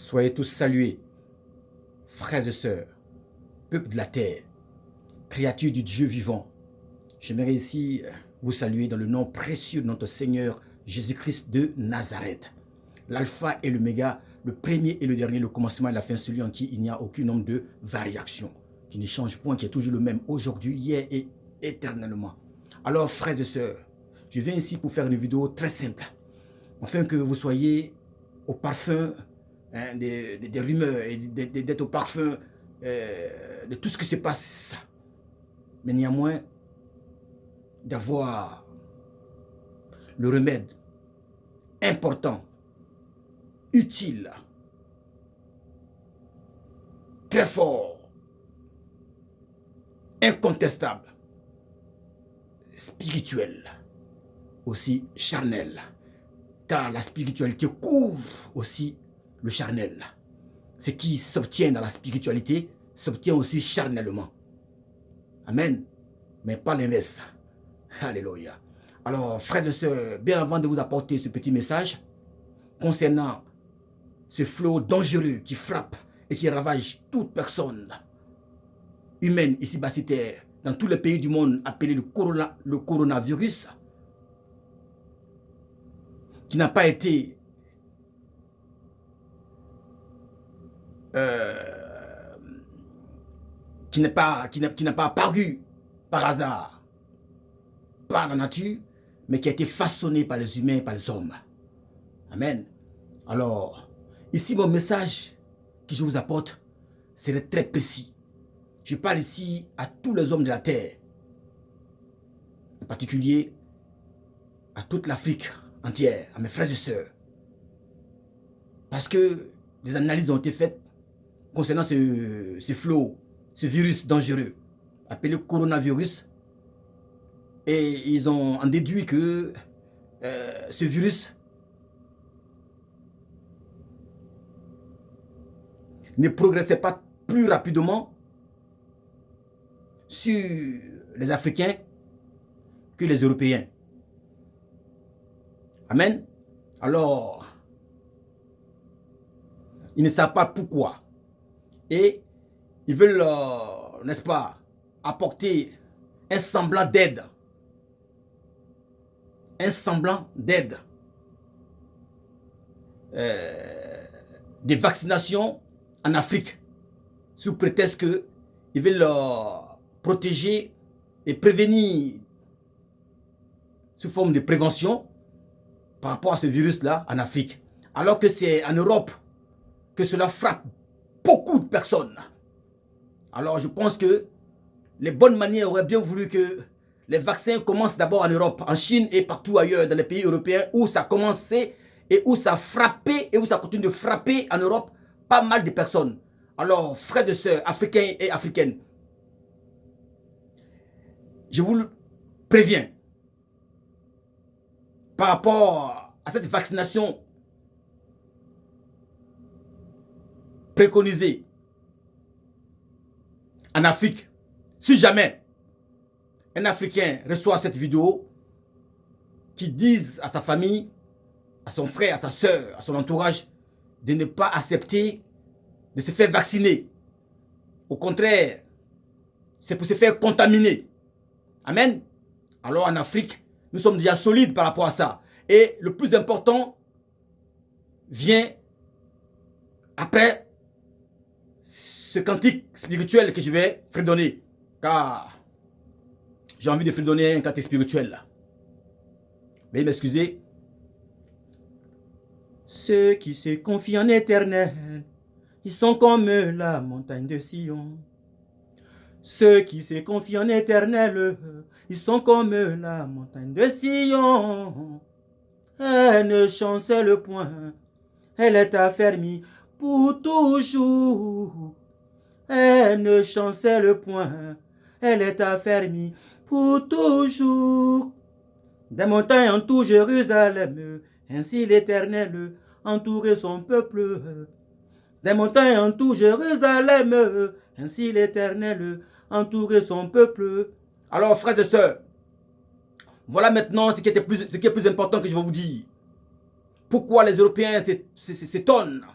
Soyez tous salués, frères et sœurs, peuple de la terre, créatures du Dieu vivant. J'aimerais ici vous saluer dans le nom précieux de notre Seigneur Jésus-Christ de Nazareth. L'alpha et l'oméga, le premier et le dernier, le commencement et la fin, celui en qui il n'y a aucun nombre de variations, qui ne change point, qui est toujours le même aujourd'hui, hier et éternellement. Alors, frères et sœurs, je viens ici pour faire une vidéo très simple, afin que vous soyez au parfum des rumeurs et d'être au parfum de tout ce qui se passe. Mais néanmoins, d'avoir le remède important, utile, très fort, incontestable, spirituel, aussi charnel. Car la spiritualité couvre aussi le charnel. Ce qui s'obtient dans la spiritualité s'obtient aussi charnellement. Amen. Mais pas l'inverse. Alléluia. Alors, frères et sœurs, bien avant de vous apporter ce petit message concernant ce flot dangereux qui frappe et qui ravage toute personne humaine ici-bas sur terre, dans tous les pays du monde, appelé le coronavirus, qui n'a pas été qui n'a pas apparu par hasard, par la nature, mais qui a été façonné par les humains, par les hommes. Amen. Alors, ici mon message que je vous apporte serait très précis. Je parle ici à tous les hommes de la terre, en particulier à toute l'Afrique entière, à mes frères et sœurs. Parce que des analyses ont été faites concernant ce flot, ce virus dangereux, appelé coronavirus. Et ils ont en déduit que ce virus ne progressait pas plus rapidement sur les Africains que les Européens. Amen. Alors, ils ne savent pas pourquoi. Et ils veulent, n'est-ce pas, apporter un semblant d'aide. Un semblant d'aide. Des vaccinations en Afrique. Sous prétexte qu'ils veulent protéger et prévenir sous forme de prévention par rapport à ce virus-là en Afrique. Alors que c'est en Europe que cela frappe beaucoup de personnes. Alors je pense que les bonnes manières auraient bien voulu que les vaccins commencent d'abord en Europe, en Chine et partout ailleurs dans les pays européens où ça a commencé et où ça a frappé et où ça continue de frapper en Europe pas mal de personnes. Alors frères et sœurs africains et africaines, je vous le préviens par rapport à cette vaccination préconisée en Afrique. Si jamais un Africain reçoit cette vidéo, qui dise à sa famille, à son frère, à sa soeur, à son entourage, de ne pas accepter de se faire vacciner. Au contraire, c'est pour se faire contaminer. Amen. Alors en Afrique, nous sommes déjà solides par rapport à ça. Et le plus important vient après ce cantique spirituel que je vais fredonner. Car j'ai envie de fredonner un cantique spirituel là. Veuillez m'excuser. Ceux qui se confient en éternel, ils sont comme la montagne de Sion. Ceux qui se confient en éternel, ils sont comme la montagne de Sion. Elle ne chancelle point, elle est affermie pour toujours. Elle ne chancelle point, elle est affermie pour toujours. Des montagnes entourent Jérusalem, ainsi l'Éternel entourait son peuple. Des montagnes entourent Jérusalem, ainsi l'Éternel entourait son peuple. Alors frères et sœurs, voilà maintenant ce qui est plus important que je vais vous dire. Pourquoi les Européens s'étonnent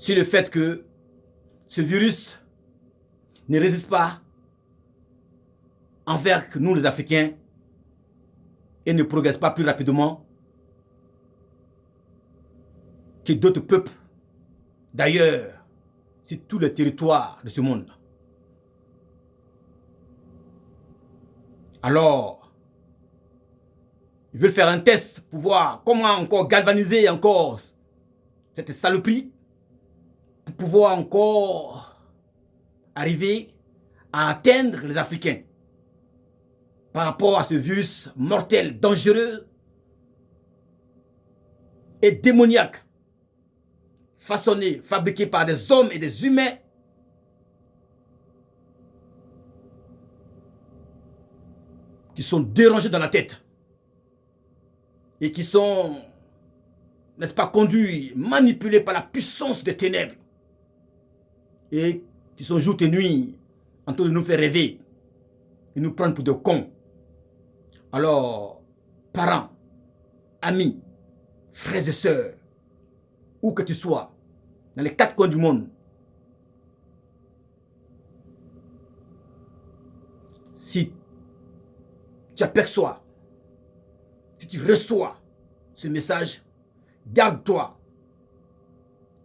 sur le fait que ce virus ne résiste pas envers nous les Africains et ne progresse pas plus rapidement que d'autres peuples d'ailleurs sur tous les territoires de ce monde. Alors, ils veulent faire un test pour voir comment encore galvaniser encore cette saloperie pour pouvoir encore arriver à atteindre les Africains par rapport à ce virus mortel, dangereux et démoniaque, façonné, fabriqué par des hommes et des humains qui sont dérangés dans la tête et qui sont, n'est-ce pas, conduits, manipulés par la puissance des ténèbres et qui sont jour et nuit en train de nous faire rêver et nous prendre pour des cons. Alors, parents, amis, frères et sœurs, où que tu sois, dans les 4 coins du monde, si tu aperçois, si tu reçois ce message, garde-toi,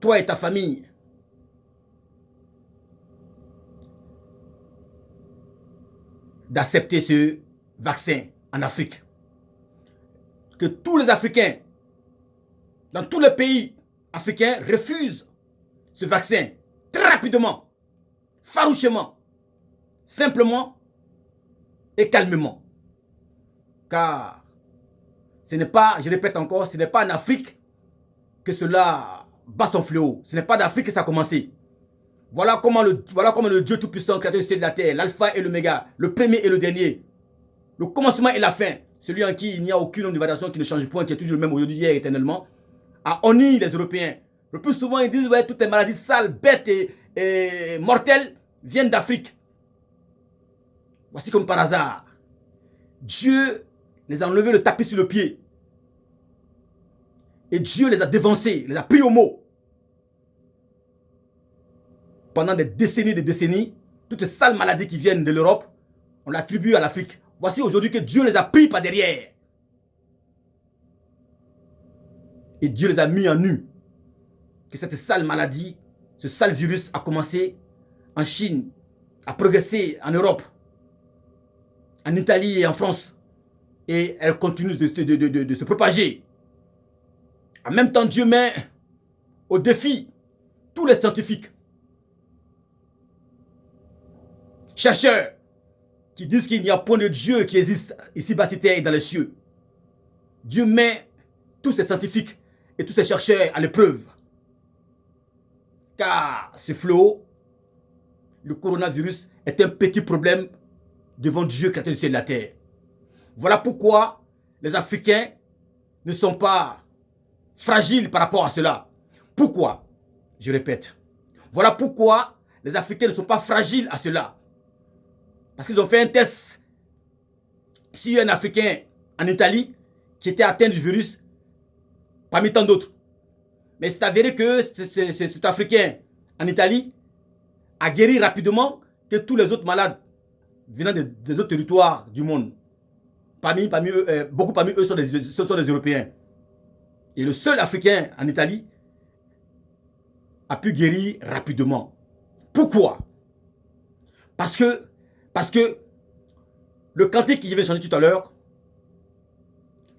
toi et ta famille, d'accepter ce vaccin en Afrique. Que tous les Africains, dans tous les pays africains, refusent ce vaccin très rapidement, farouchement, simplement et calmement. Car ce n'est pas, je répète encore, ce n'est pas en Afrique que cela bat son fléau. Ce n'est pas d'Afrique que ça a commencé. Voilà comment le Dieu Tout-Puissant, créateur du ciel et de la terre, l'alpha et l'oméga, le premier et le dernier, le commencement et la fin, celui en qui il n'y a aucune nombre de variation, qui ne change point, qui est toujours le même aujourd'hui, hier, éternellement, a honni les Européens. Le plus souvent, ils disent, ouais, toutes les maladies sales, bêtes et mortelles viennent d'Afrique. Voici comme par hasard. Dieu les a enlevés le tapis sur le pied. Et Dieu les a dévancés, les a pris au mot. Pendant des décennies, toutes ces sales maladies qui viennent de l'Europe, on l'attribue à l'Afrique. Voici aujourd'hui que Dieu les a pris par derrière. Et Dieu les a mis en nu. Que cette sale maladie, ce sale virus a commencé en Chine, a progressé en Europe, en Italie et en France. Et elle continue de se propager. En même temps, Dieu met au défi tous les scientifiques, chercheurs, qui disent qu'il n'y a point de Dieu qui existe ici-bas sur terre et dans les cieux. Dieu met tous ces scientifiques et tous ces chercheurs à l'épreuve. Car ce fléau, le coronavirus, est un petit problème devant Dieu, créateur du ciel et de la terre. Voilà pourquoi les Africains ne sont pas fragiles par rapport à cela. Pourquoi? Je répète. Voilà pourquoi les Africains ne sont pas fragiles à cela. Parce qu'ils ont fait un test sur un Africain en Italie qui était atteint du virus parmi tant d'autres. Mais c'est avéré que cet Africain en Italie a guéri rapidement que tous les autres malades venant des autres territoires du monde. Beaucoup parmi eux sont des Européens. Et le seul Africain en Italie a pu guérir rapidement. Pourquoi? Parce que le cantique qui vient changer tout à l'heure,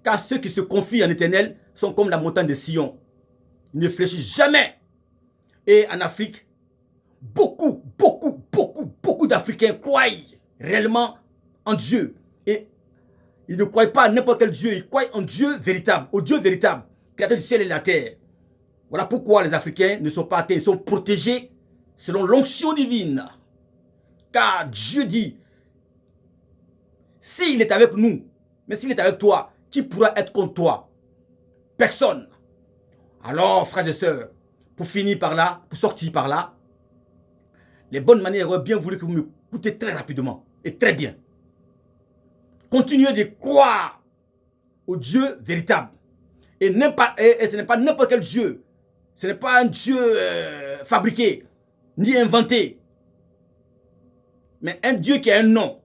car ceux qui se confient en l'Éternel sont comme la montagne de Sion. Ils ne fléchissent jamais. Et en Afrique, beaucoup d'Africains croient réellement en Dieu. Et ils ne croient pas à n'importe quel Dieu. Ils croient en Dieu véritable, au Dieu véritable, créateur du ciel et de la terre. Voilà pourquoi les Africains ne sont pas atteints. Ils sont protégés selon l'onction divine. Car Dieu dit, s'il est avec nous, mais s'il est avec toi, qui pourra être contre toi? Personne. Alors, frères et sœurs, pour finir par là, pour sortir par là, les bonnes manières auraient bien voulu que vous m'écoutez très rapidement et très bien. Continuez de croire au Dieu véritable. Et ce n'est pas n'importe quel Dieu. Ce n'est pas un Dieu fabriqué, ni inventé, mais un Dieu qui a un nom,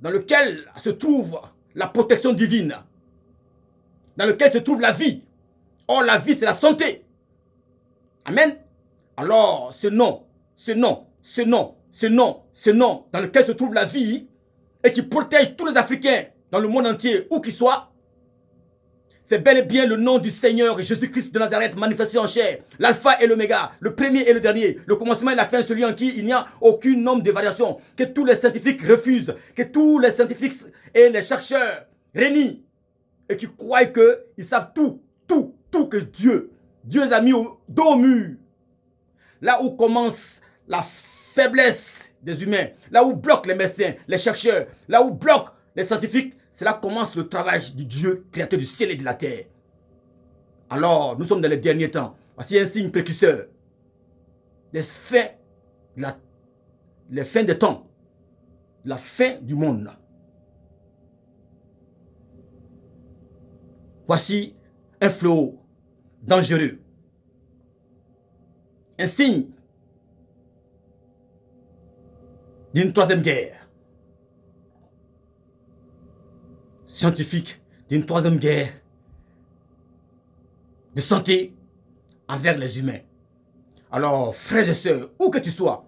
dans lequel se trouve la protection divine, dans lequel se trouve la vie. Or, la vie, c'est la santé. Amen. Alors, ce nom, dans lequel se trouve la vie et qui protège tous les Africains dans le monde entier, où qu'ils soient, c'est bel et bien le nom du Seigneur Jésus-Christ de Nazareth manifesté en chair, l'alpha et l'oméga, le premier et le dernier, le commencement et la fin, celui en qui il n'y a aucune nombre de variation, que tous les scientifiques refusent, que tous les scientifiques et les chercheurs réunissent et qui croient qu'ils savent tout que Dieu les a mis au dos au mur. Là où commence la faiblesse des humains, là où bloquent les médecins, les chercheurs, là où bloquent les scientifiques, c'est là commence le travail du Dieu, créateur du ciel et de la terre. Alors, nous sommes dans les derniers temps. Voici un signe précurseur des fins, les fins des temps, la fin du monde. Voici un fléau dangereux. Un signe d'une troisième guerre. Scientifique, d'une troisième guerre de santé envers les humains. Alors, frères et sœurs, où que tu sois,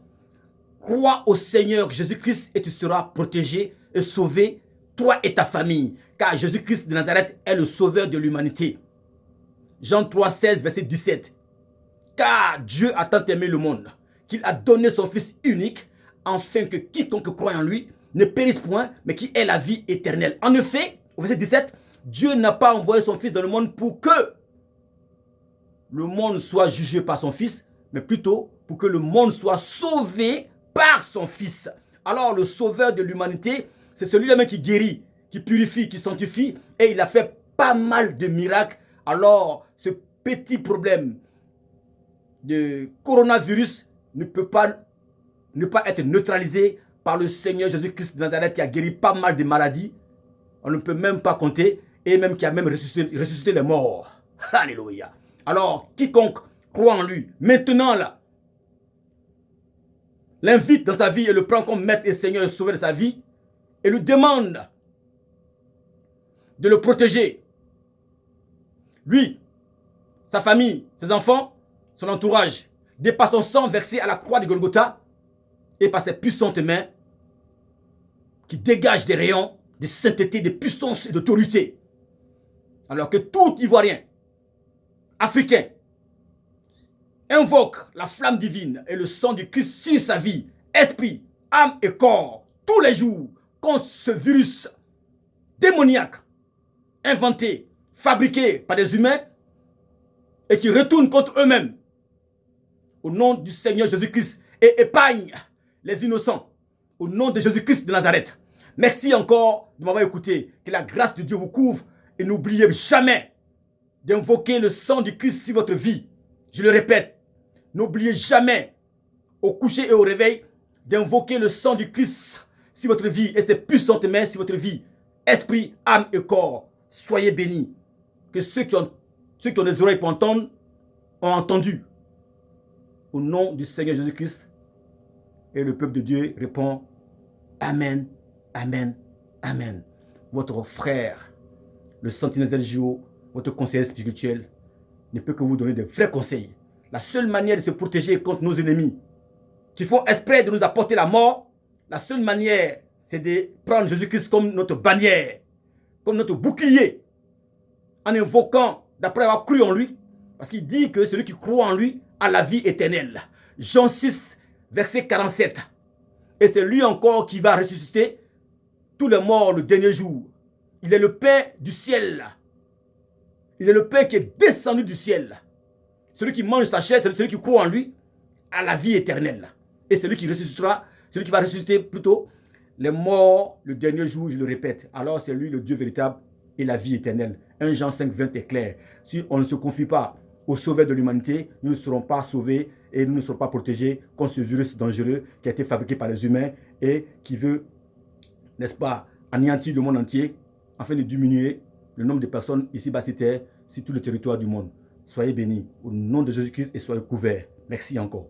crois au Seigneur Jésus-Christ et tu seras protégé et sauvé, toi et ta famille, car Jésus-Christ de Nazareth est le sauveur de l'humanité. Jean 3, 16, verset 17. Car Dieu a tant aimé le monde qu'il a donné son Fils unique, afin que quiconque croit en lui ne périsse point, mais qui ait la vie éternelle. En effet, au verset 17, Dieu n'a pas envoyé son Fils dans le monde pour que le monde soit jugé par son Fils, mais plutôt pour que le monde soit sauvé par son Fils. Alors le sauveur de l'humanité, c'est celui-là même qui guérit, qui purifie, qui sanctifie, et il a fait pas mal de miracles. Alors ce petit problème de coronavirus ne peut pas être neutralisé par le Seigneur Jésus-Christ de Nazareth qui a guéri pas mal de maladies. On ne peut même pas compter, et même qui a même ressuscité les morts. Alléluia. Alors, quiconque croit en lui, maintenant là, l'invite dans sa vie et le prend comme maître et Seigneur et sauveur de sa vie, et lui demande de le protéger. Lui, sa famille, ses enfants, son entourage, de par son sang versé à la croix de Golgotha, et par ses puissantes mains qui dégagent des rayons de sainteté, de puissance et d'autorité. Alors que tout Ivoirien, Africain, invoque la flamme divine et le sang du Christ sur sa vie, esprit, âme et corps, tous les jours, contre ce virus démoniaque, inventé, fabriqué par des humains et qui retourne contre eux-mêmes. Au nom du Seigneur Jésus-Christ, et épargne les innocents. Au nom de Jésus-Christ de Nazareth. Merci encore de m'avoir écouté. Que la grâce de Dieu vous couvre. Et n'oubliez jamais d'invoquer le sang du Christ sur votre vie. Je le répète. N'oubliez jamais, au coucher et au réveil, d'invoquer le sang du Christ sur votre vie et ses puissantes mains sur votre vie. Esprit, âme et corps. Soyez bénis. Que ceux qui ont des oreilles pour entendre ont entendu. Au nom du Seigneur Jésus-Christ. Et le peuple de Dieu répond Amen, Amen, Amen. Votre frère, le sentinelle LGO, votre conseiller spirituel, ne peut que vous donner de vrais conseils. La seule manière de se protéger contre nos ennemis, qui font exprès de nous apporter la mort, la seule manière, c'est de prendre Jésus-Christ comme notre bannière, comme notre bouclier, en invoquant, d'après avoir cru en lui, parce qu'il dit que celui qui croit en lui a la vie éternelle. Jean 6, verset 47. Et c'est lui encore qui va ressusciter tous les morts le dernier jour. Il est le Père du ciel. Il est le Père qui est descendu du ciel. Celui qui mange sa chair, celui qui croit en lui, a la vie éternelle. Et celui qui ressuscitera, celui qui va ressusciter plutôt les morts le dernier jour, je le répète. Alors c'est lui le Dieu véritable et la vie éternelle. 1 Jean 5, 20 est clair. Si on ne se confie pas au sauveur de l'humanité, nous ne serons pas sauvés et nous ne serons pas protégés contre ce virus dangereux qui a été fabriqué par les humains et qui veut, n'est-ce pas, anéantir le monde entier afin de diminuer le nombre de personnes ici-bas sur Terre, sur tout le territoire du monde. Soyez bénis au nom de Jésus-Christ et soyez couverts. Merci encore.